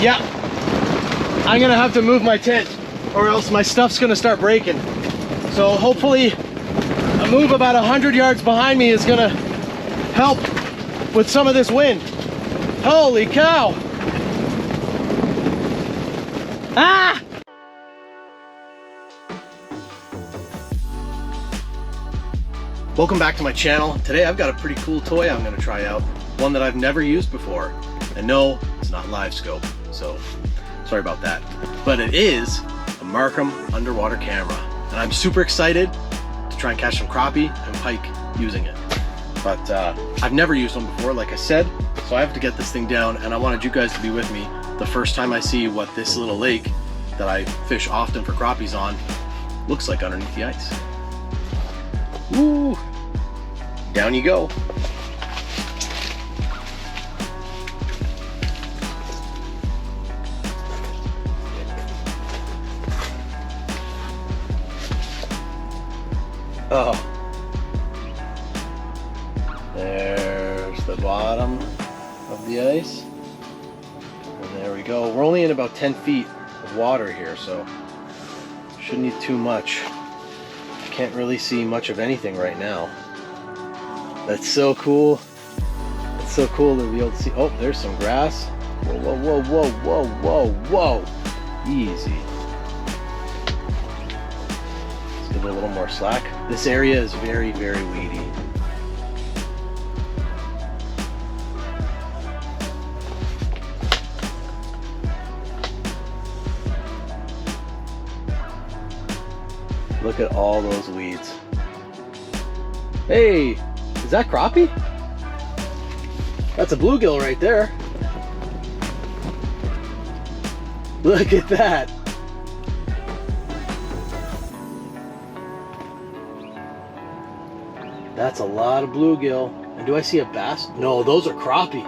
Yeah, I'm gonna have to move my tent or else my stuff's gonna start breaking. So hopefully a move about 100 yards behind me is gonna help with some of this wind. Holy cow! Ah! Welcome back to my channel. Today I've got a pretty cool toy I'm gonna try out. One that I've never used before. And no, it's not live scope, so sorry about that. But it is a Marcum underwater camera. And I'm super excited to try and catch some crappie and pike using it. But I've never used one before, like I said, so I have to get this thing down, and I wanted you guys to be with me the first time I see what this little lake that I fish often for crappies on looks like underneath the ice. Woo! Down you go. Oh, there's the bottom of the ice, and there we go. We're only in about 10 feet of water here, so shouldn't need too much. Can't really see much of anything right now. That's so cool. It's so cool to be able to see. Oh, there's some grass. Whoa, whoa, whoa, whoa, whoa, whoa, whoa. Easy. Give it a little more slack. This area is very, very weedy. Look at all those weeds. Hey, is that crappie? That's a bluegill right there. Look at that. That's a lot of bluegill. And do I see a bass? No, those are crappie.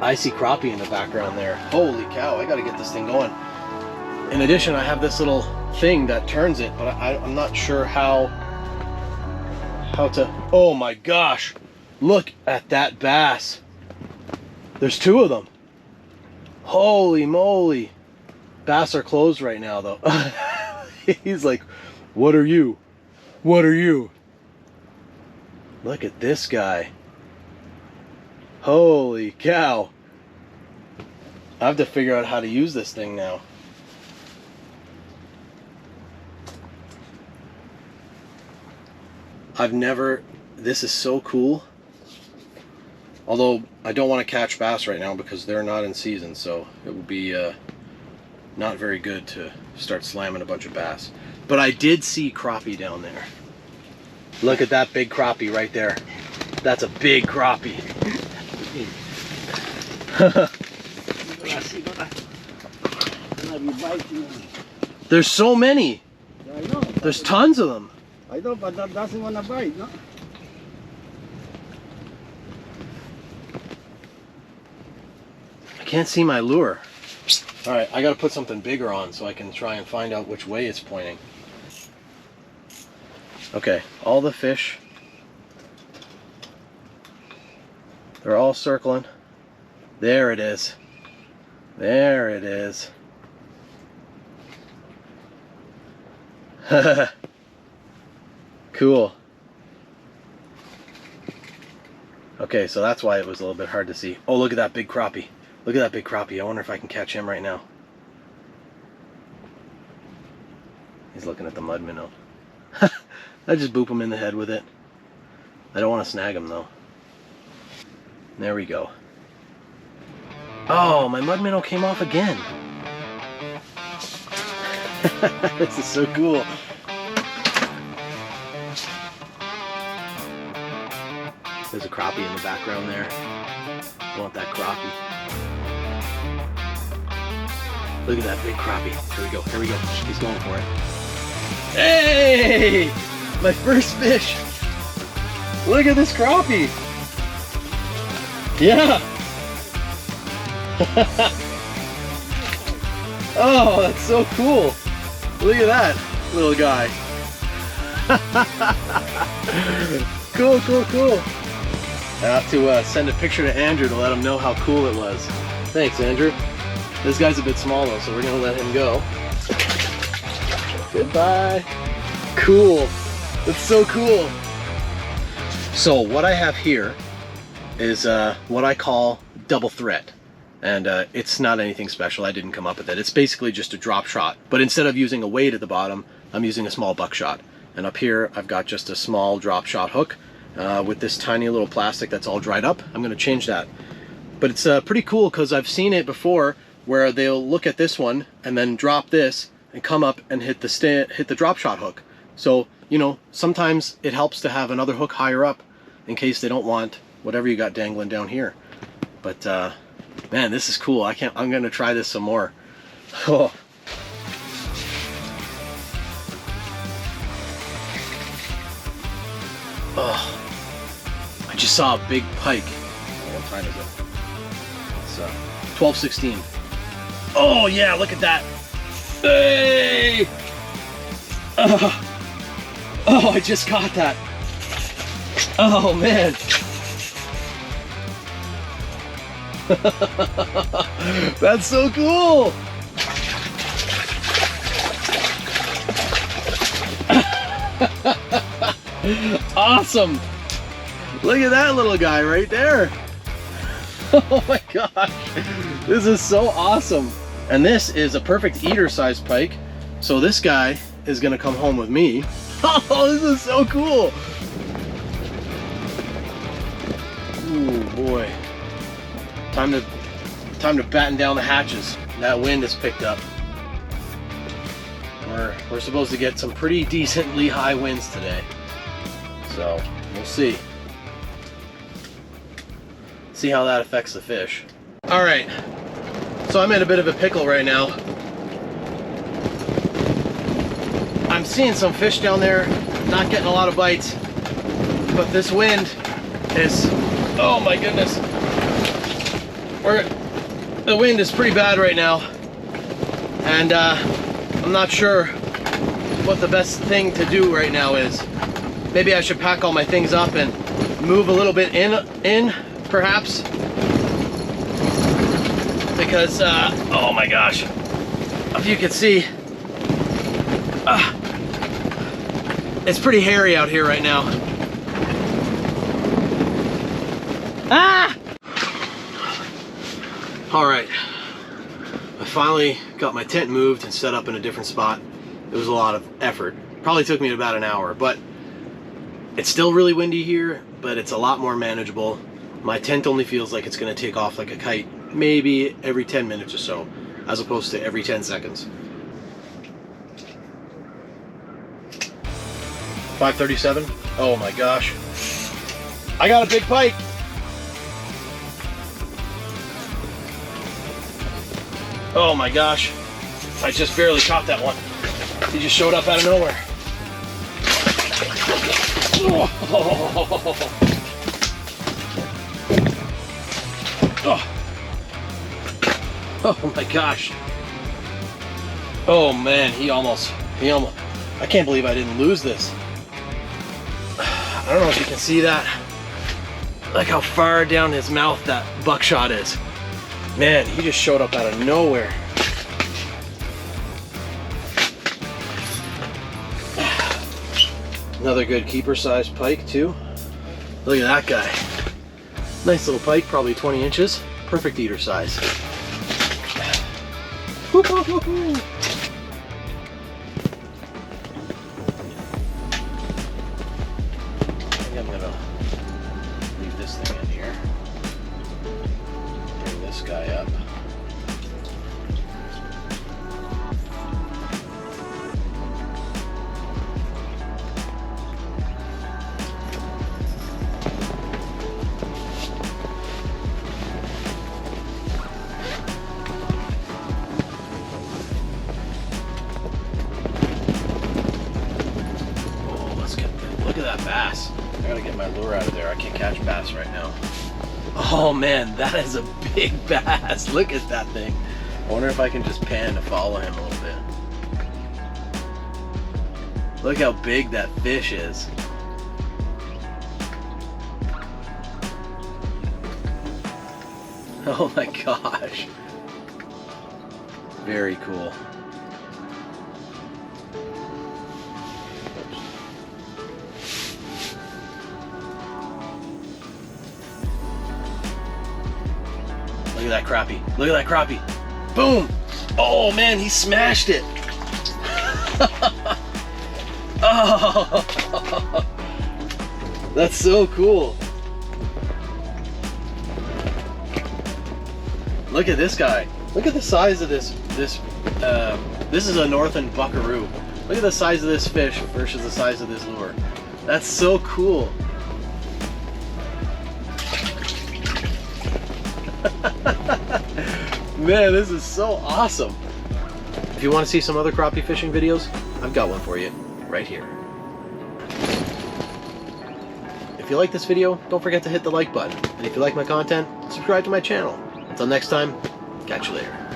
I see crappie in the background there. Holy cow, I gotta get this thing going. In addition, I have this little thing that turns it, but I'm not sure how to... Oh my gosh, look at that bass. There's two of them. Holy moly. Bass are closed right now though. He's like, what are you? What are you? Look at this guy. Holy cow. I have to figure out how to use this thing now. This is so cool. Although I don't want to catch bass right now because they're not in season, so it would be not very good to start slamming a bunch of bass. But I did see crappie down there. Look at that big crappie right there. That's a big crappie. There's so many. There's tons of them. I know, but that doesn't want to bite, no? I can't see my lure. All right, I got to put something bigger on so I can try and find out which way it's pointing. Okay, all the fish, they're all circling. There it is. There it is. Cool. Okay, so that's why it was a little bit hard to see. Oh, look at that big crappie. Look at that big crappie. I wonder if I can catch him right now. He's looking at the mud minnow. I just boop him in the head with it. I don't want to snag him though. There we go. Oh, my mud minnow came off again. This is so cool. There's a crappie in the background there. I want that crappie. Look at that big crappie. Here we go, here we go. He's going for it. Hey! My first fish! Look at this crappie! Yeah! Oh, that's so cool! Look at that little guy. Cool, cool, cool. I have to send a picture to Andrew to let him know how cool it was. Thanks, Andrew. This guy's a bit small though, so we're gonna let him go. Goodbye. Cool. That's so cool. So what I have here is what I call double threat. And it's not anything special. I didn't come up with it. It's basically just a drop shot. But instead of using a weight at the bottom, I'm using a small buckshot. And up here, I've got just a small drop shot hook with this tiny little plastic that's all dried up. I'm going to change that. But it's pretty cool because I've seen it before where they'll look at this one and then drop this and come up and hit the drop shot hook. So, you know, sometimes it helps to have another hook higher up in case they don't want whatever you got dangling down here. But man, this is cool. I'm gonna try this some more. Oh. Oh. I just saw a big pike. Oh, what time is it? It's 12:16. Oh yeah, look at that. Hey! Oh, I just caught that. Oh man. That's so cool. Awesome. Look at that little guy right there. Oh my gosh. This is so awesome. And this is a perfect eater size pike. So this guy is gonna come home with me. Oh, this is so cool. Ooh boy. Time to batten down the hatches. That wind has picked up. We're supposed to get some pretty decently high winds today. So we'll see. See how that affects the fish. All right, so I'm in a bit of a pickle right now. I'm seeing some fish down there, not getting a lot of bites, but this wind is, oh my goodness. The wind is pretty bad right now, and I'm not sure what the best thing to do right now is. Maybe I should pack all my things up and move a little bit in perhaps, because oh my gosh, if you can see, it's pretty hairy out here right now. Ah! All right, I finally got my tent moved and set up in a different spot. It was a lot of effort. Probably took me about an hour, but it's still really windy here, but it's a lot more manageable. My tent only feels like it's gonna take off like a kite, maybe every 10 minutes or so, as opposed to every 10 seconds. 5:37. Oh my gosh. I got a big pike. Oh my gosh. I just barely caught that one. He just showed up out of nowhere. Oh my gosh. Oh man, he almost, I can't believe I didn't lose this. I don't know if you can see that. Like how far down his mouth that buckshot is. Man, he just showed up out of nowhere. Another good keeper-sized pike too. Look at that guy. Nice little pike, probably 20 inches. Perfect eater size. I think I'm gonna leave this thing in here. Bring this guy up. Look at that bass. I gotta get my lure out of there. I can't catch bass right now. Oh man, that is a big bass. Look at that thing. I wonder if I can just pan to follow him a little bit. Look how big that fish is. Oh my gosh. Very cool. Look at that crappie. Look at that crappie. Boom! Oh man, he smashed it. Oh, that's so cool. Look at this guy. Look at the size of this. This is a northern buckaroo. Look at the size of this fish versus the size of this lure. That's so cool. Man, this is so awesome. If you want to see some other crappie fishing videos, I've got one for you right here. If you like this video, don't forget to hit the like button. And if you like my content, subscribe to my channel. Until next time, catch you later.